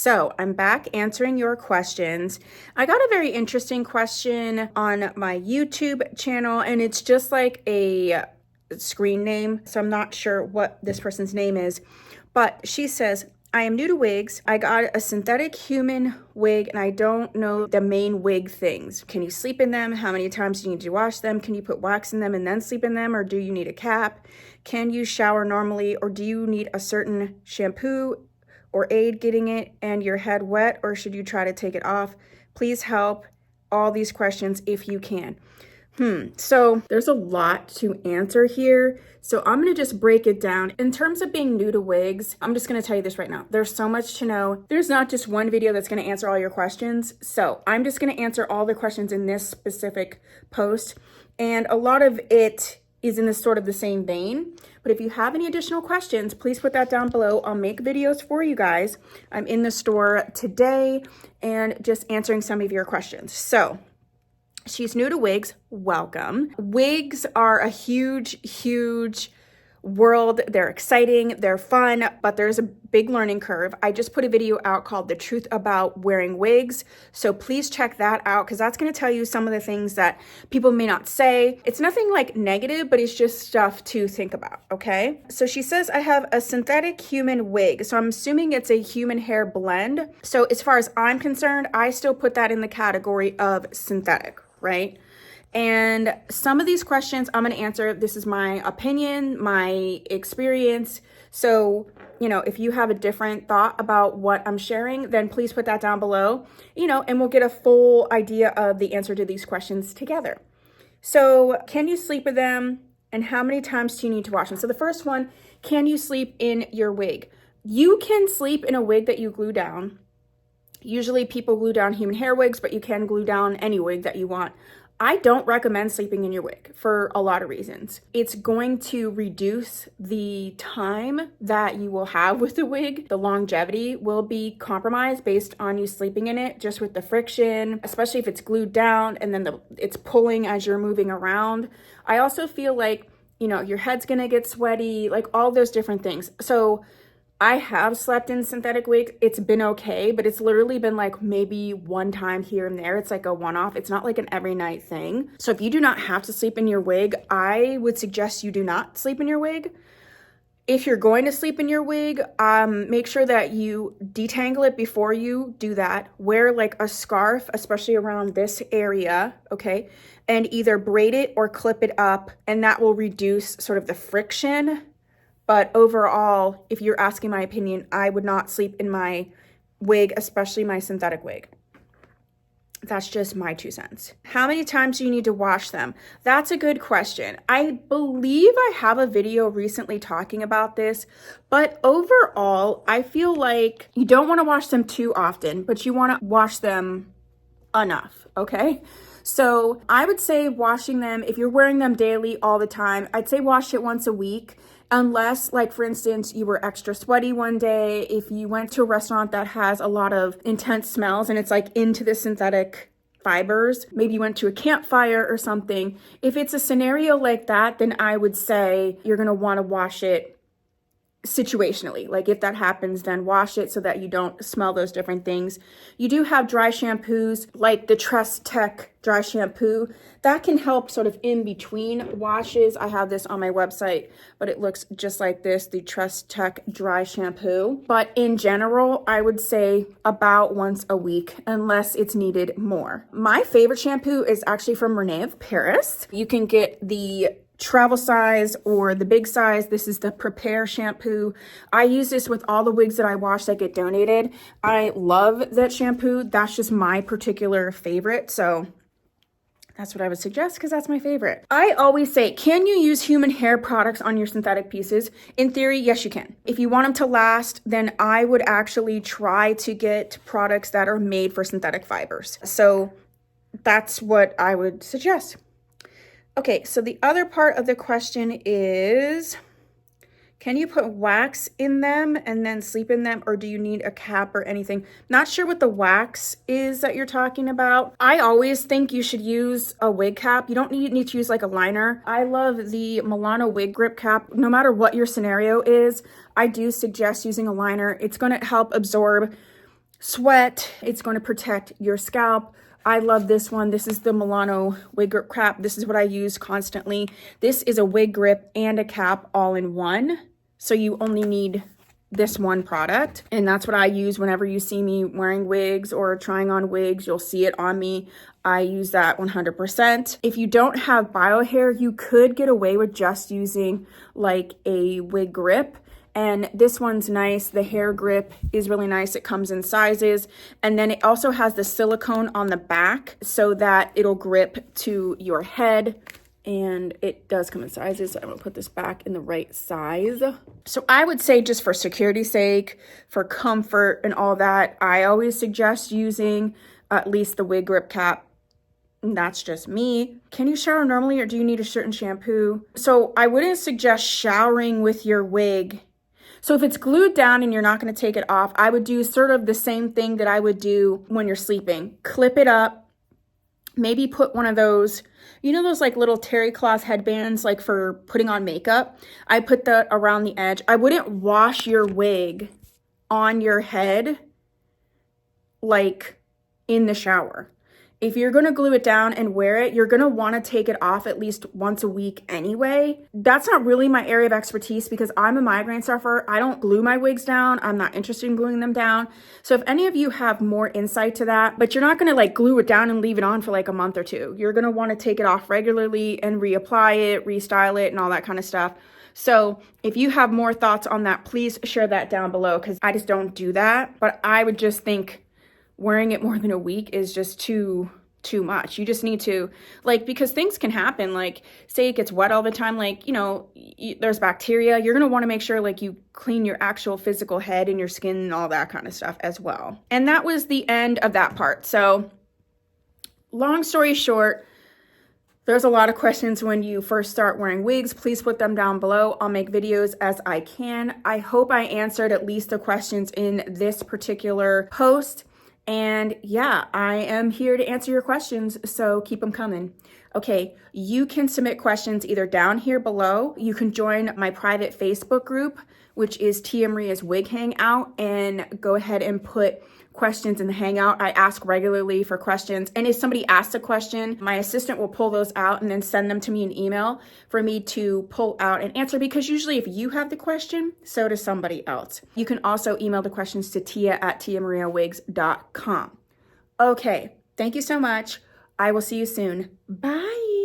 So I'm back answering your questions. I got a very interesting question on my YouTube channel, and it's just like a screen name, so I'm not sure what this person's name is, but she says, I am new to wigs. I got a synthetic human wig and I don't know the main wig things. Can you sleep in them? How many times do you need to wash them? Can you put wax in them and then sleep in them? Or do you need a cap? Can you shower normally? Or do you need a certain shampoo or aid getting it and your head wet? Or should you try to take it off? Please help all these questions if you can. So there's a lot to answer here. So I'm going to just break it down. In terms of being new to wigs, I'm just going to tell you this right now. There's so much to know. There's not just one video that's going to answer all your questions. So I'm just going to answer all the questions in this specific post. And a lot of it is in this sort of the same vein. But if you have any additional questions, please put that down below. I'll make videos for you guys. I'm in the store today and just answering some of your questions. So she's new to wigs. Welcome. Wigs are a huge world. They're exciting, they're fun, but there's a big learning curve. I just put a video out called The Truth About Wearing Wigs. So please check that out because that's going to tell you some of the things that people may not say. It's nothing like negative, but it's just stuff to think about. Okay. So she says, I have a synthetic human wig. So I'm assuming it's a human hair blend. So as far as I'm concerned, I still put that in the category of synthetic, right? And some of these questions I'm going to answer. This is my opinion, my experience. So, if you have a different thought about what I'm sharing, then please put that down below, and we'll get a full idea of the answer to these questions together. So can you sleep with them? And how many times do you need to wash them? So the first one, can you sleep in your wig? You can sleep in a wig that you glue down. Usually people glue down human hair wigs, but you can glue down any wig that you want. I don't recommend sleeping in your wig for a lot of reasons. It's going to reduce the time that you will have with the wig. The longevity will be compromised based on you sleeping in it, just with the friction, especially if it's glued down and then it's pulling as you're moving around. I also feel like, your head's gonna get sweaty, like all those different things. So I have slept in synthetic wigs. It's been okay, but it's literally been like maybe one time here and there. It's like a one-off. It's not like an every night thing. So if you do not have to sleep in your wig, I would suggest you do not sleep in your wig. If you're going to sleep in your wig, make sure that you detangle it before you do that. Wear like a scarf, especially around this area, okay? And either braid it or clip it up, and that will reduce sort of the friction. But overall, if you're asking my opinion, I would not sleep in my wig, especially my synthetic wig. That's just my 2 cents. How many times do you need to wash them? That's a good question. I believe I have a video recently talking about this, but overall, I feel like you don't want to wash them too often, but you want to wash them enough, okay? So I would say washing them, if you're wearing them daily all the time, I'd say wash it once a week. Unless, like, for instance, you were extra sweaty one day, if you went to a restaurant that has a lot of intense smells and it's like into the synthetic fibers, maybe you went to a campfire or something. If it's a scenario like that, then I would say you're going to want to wash it situationally. Like if that happens, then wash it so that you don't smell those different things. You do have dry shampoos like the Trust Tech dry shampoo that can help sort of in between washes. I have this on my website, but it looks just like this, the Trust Tech dry shampoo. But in general, I would say about once a week unless it's needed more. My favorite shampoo is actually from Renee of Paris. You can get the travel size or the big size. This is the Prepare shampoo. I use this with all the wigs that I wash that get donated. I love that shampoo. That's just my particular favorite. So that's what I would suggest because that's my favorite. I always say, can you use human hair products on your synthetic pieces? In theory, yes, you can. If you want them to last, then I would actually try to get products that are made for synthetic fibers. So that's what I would suggest. Okay, so the other part of the question is, can you put wax in them and then sleep in them, or do you need a cap or anything? Not sure what the wax is that you're talking about. I always think you should use a wig cap. You don't need to use like a liner. I love the Milano wig grip cap. No matter what your scenario is, I do suggest using a liner. It's going to help absorb sweat. It's going to protect your scalp. I love this one. This is the Milano wig grip cap. This is what I use constantly. This is a wig grip and a cap all in one. So you only need this one product, and that's what I use whenever you see me wearing wigs or trying on wigs. You'll see it on me. I use that 100%. If you don't have bio hair, you could get away with just using like a wig grip. And this one's nice. The hair grip is really nice. It comes in sizes. And then it also has the silicone on the back so that it'll grip to your head. And it does come in sizes. So I'm gonna put this back in the right size. So I would say, just for security's sake, for comfort and all that, I always suggest using at least the wig grip cap. And that's just me. Can you shower normally, or do you need a certain shampoo? So I wouldn't suggest showering with your wig. So if it's glued down and you're not gonna take it off, I would do sort of the same thing that I would do when you're sleeping. Clip it up. Maybe put one of those, you know, those like little terry cloth headbands, like for putting on makeup. I put that around the edge. I wouldn't wash your wig on your head like in the shower. If you're gonna glue it down and wear it, you're gonna wanna take it off at least once a week anyway. That's not really my area of expertise because I'm a migraine sufferer. I don't glue my wigs down. I'm not interested in gluing them down. So if any of you have more insight to that, but you're not gonna like glue it down and leave it on for like a month or two. You're gonna wanna take it off regularly and reapply it, restyle it, and all that kind of stuff. So if you have more thoughts on that, please share that down below, because I just don't do that. But I would just think wearing it more than a week is just too much. You just need to, like, because things can happen, like say it gets wet all the time, like, you know, there's bacteria. You're going to want to make sure like you clean your actual physical head and your skin and all that kind of stuff as well. And that was the end of that part. So long story short, there's a lot of questions when you first start wearing wigs. Please put them down below. I'll make videos as I can. I hope I answered at least the questions in this particular post. And yeah, I am here to answer your questions, so keep them coming. Okay, you can submit questions either down here below. You can join my private Facebook group, which is Tia Maria's Wig Hangout, and go ahead and put questions in the Hangout. I ask regularly for questions, and if somebody asks a question, my assistant will pull those out and then send them to me in email for me to pull out and answer, because usually if you have the question, so does somebody else. You can also email the questions to tia@tiamariawigs.com. Okay, thank you so much. I will see you soon. Bye.